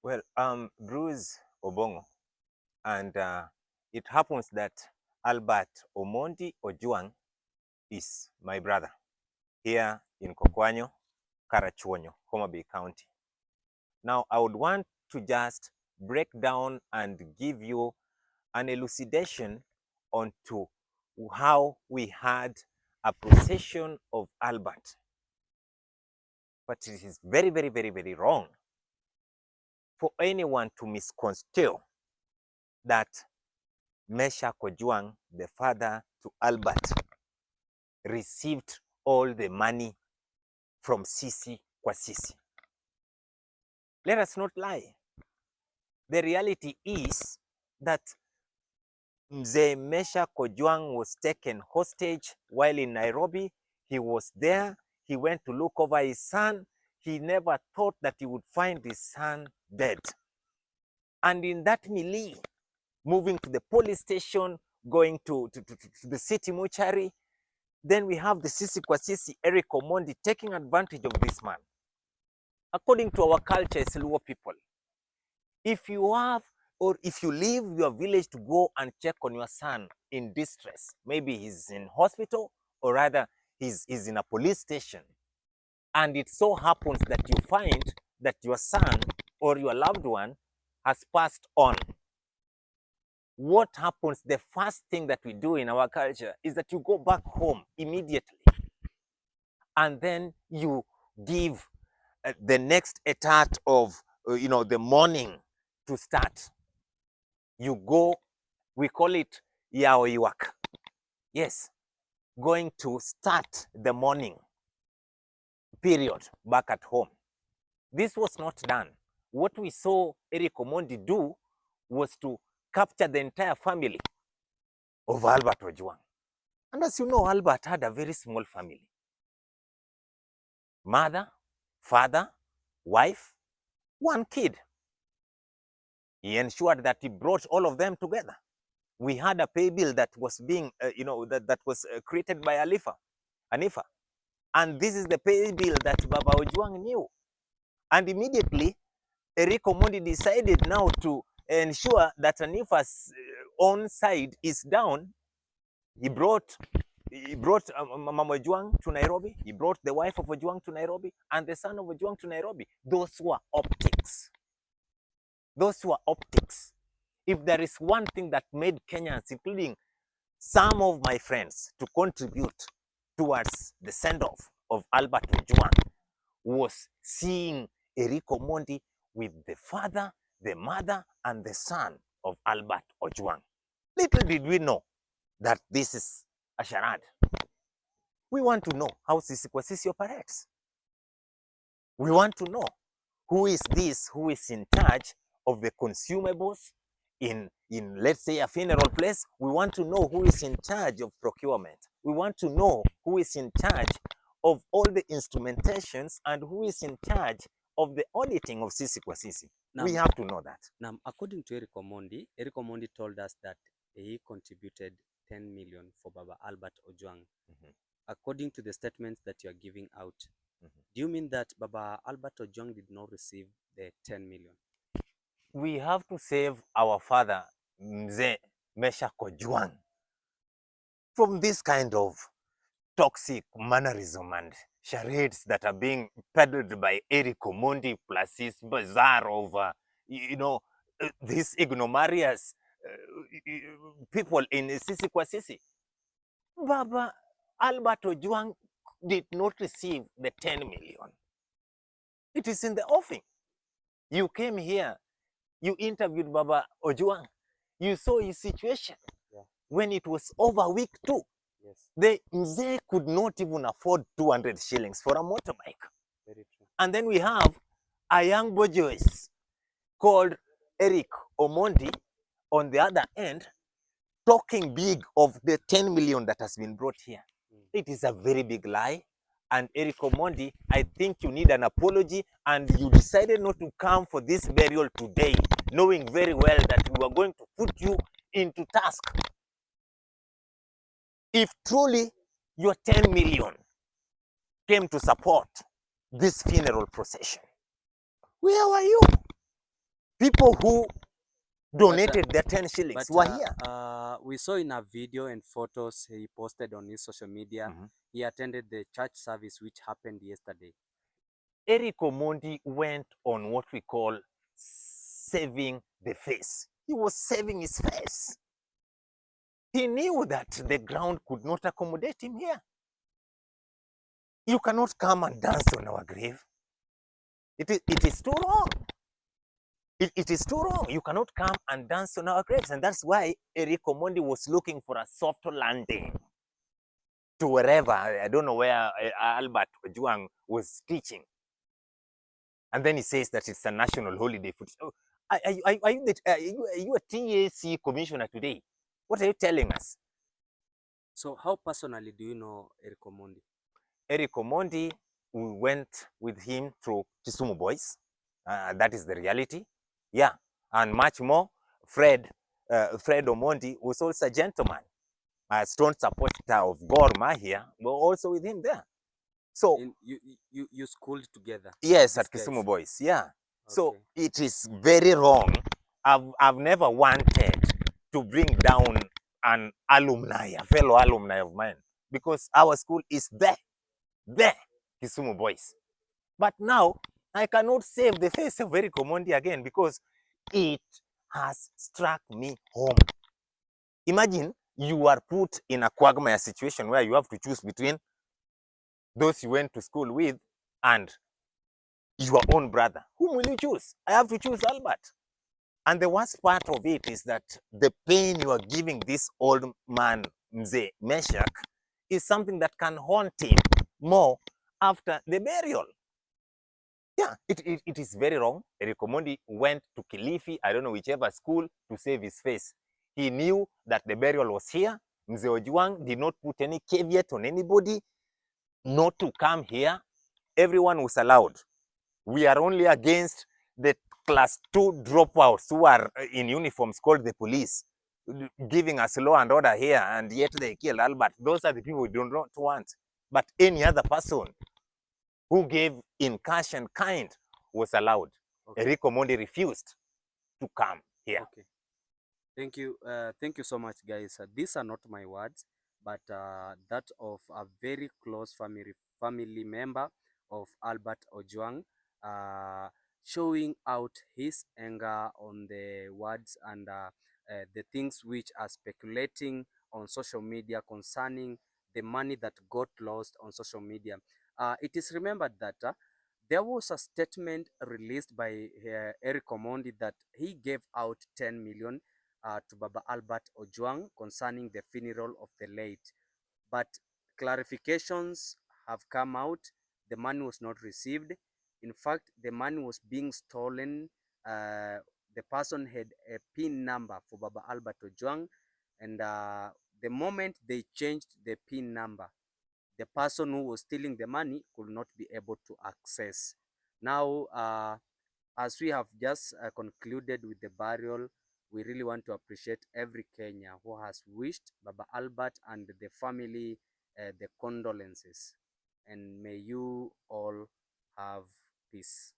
Well, Bruce Obongo, and it happens that Albert Omondi OJWANG is my brother here in Kokwanyo, Karachuonyo, Homa Bay County. Now, I would want to just break down and give you an elucidation onto how we had a procession of Albert. But it is very, very, very, very wrong for anyone to misconstrue that Meshach Ojwang, the father to Albert, received all the money from sisi kwa sisi. Let us not lie. The reality is that Mzee Meshach Ojwang was taken hostage while in Nairobi. He was there. He went to look over his son. He never thought that he would find his son dead. And in that melee, moving to the police station, going to the city mortuary, then we have the sisi kwa sisi, Eric Omondi, taking advantage of this man. According to our culture as Luo people, if you have or if you leave your village to go and check on your son in distress, maybe he's in hospital or rather he's in a police station, and it so happens that you find that your son or your loved one has passed on, what happens? The first thing that we do in our culture is that you go back home immediately, and then you give the next etat of the morning to start. You go, we call it yaoiwak. Yes, going to start the morning period back at home. This was not done. What we saw Eric Omondi do was to capture the entire family of Albert OJWANG. And as you know, Albert had a very small family. Mother, father, wife, one kid. He ensured that he brought all of them together. We had a pay bill that was being, that was created by Anifa. And this is the pay bill that Baba OJWANG knew. And immediately, Eric Omondi decided now to ensure that Anifa's own side is down. He brought Mama OJWANG to Nairobi. He brought the wife of OJWANG to Nairobi and the son of OJWANG to Nairobi. Those were optics. Those were optics. If there is one thing that made Kenyans, including some of my friends, to contribute towards the send-off of Albert OJWANG, was seeing Eric Omondi with the father, the mother, and the son of Albert OJWANG. Little did we know that this is a charade. We want to know how sisi kwa sisi operates. We want to know who is in charge of the consumables in let's say a funeral place. We want to know who is in charge of procurement. We want to know who is in charge of all the instrumentations and who is in charge of the auditing of sisi kwa sisi. We have to know that. Now, according to Eric Omondi told us that he contributed 10 million for Baba Albert OJWANG. According to the statements that you are giving out, do you mean that Baba Albert OJWANG did not receive the 10 million? We have to save our father, Mzee Meshach Ojwang, from this kind of toxic mannerism and charades that are being peddled by Eric Omondi plus his bazaar of, these ignomarious people in sisi kwa sisi. Baba Albert OJWANG did not receive the 10 million. It is in the offing. You came here, you interviewed Baba OJWANG, you saw his situation when it was over week 2. Yes. The Mzee could not even afford 200 shillings for a motorbike. Very true. And then we have a young bourgeois called Eric Omondi on the other end, talking big of the 10 million that has been brought here. It is a very big lie. And Eric Omondi, I think you need an apology, and you decided not to come for this burial today, knowing very well that we were going to put you into task. If truly your 10 million came to support this funeral procession, where were you? people who donated their 10 shillings were here. We saw in a video and photos he posted on his social media, he attended the church service which happened yesterday. Eric Omondi went on what we call saving the face. He was saving his face. He knew that the ground could not accommodate him here. You cannot come and dance on our grave. It is too wrong. It is too wrong. You cannot come and dance on our graves. And that's why Eric Omondi was looking for a soft landing to wherever. I don't know where Albert OJWANG was teaching. And then he says that it's a national holiday. Are you a TAC commissioner today? What are you telling us? So how personally do you know Eric Omondi? Eric Omondi, we went with him through Kisumu Boys. That is the reality. Yeah, and much more. Fred Omondi was also a gentleman, a strong supporter of Gor Mahia. We're also with him there. So you schooled together? Yes, at Kisumu Boys. Yeah. Okay. So it is very wrong. I've never wanted to bring down an alumni, a fellow alumni of mine, because our school is there, Kisumu Boys. But now I cannot save the face of Eric Omondi again because it has struck me home. Imagine you are put in a quagmire situation where you have to choose between those you went to school with and your own brother. Whom will you choose? I have to choose Albert. And the worst part of it is that the pain you are giving this old man, Mzee Meshach, is something that can haunt him more after the burial. Yeah, it is very wrong. Eric Omondi went to Kilifi, I don't know, whichever school, to save his face. He knew that the burial was here. Mzee OJWANG did not put any caveat on anybody not to come here. Everyone was allowed. We are only against the class 2 dropouts who are in uniforms called the police, giving us law and order here, and yet they killed Albert. Those are the people we do not want. But any other person who gave in cash and kind was allowed. Okay. Eric Omondi refused to come here. Okay. Thank you so much, guys. These are not my words, but that of a very close family member of Albert OJWANG, showing out his anger on the words and the things which are speculating on social media concerning the money that got lost on social media. It is remembered that there was a statement released by Eric Omondi that he gave out 10 million to Baba Albert OJWANG concerning the funeral of the late. But clarifications have come out. The money was not received. In fact, the money was being stolen. The person had a PIN number for Baba Albert OJWANG, and the moment they changed the PIN number, the person who was stealing the money could not be able to access. Now, as we have just concluded with the burial, we really want to appreciate every Kenyan who has wished Baba Albert and the family the condolences. And may you all have peace.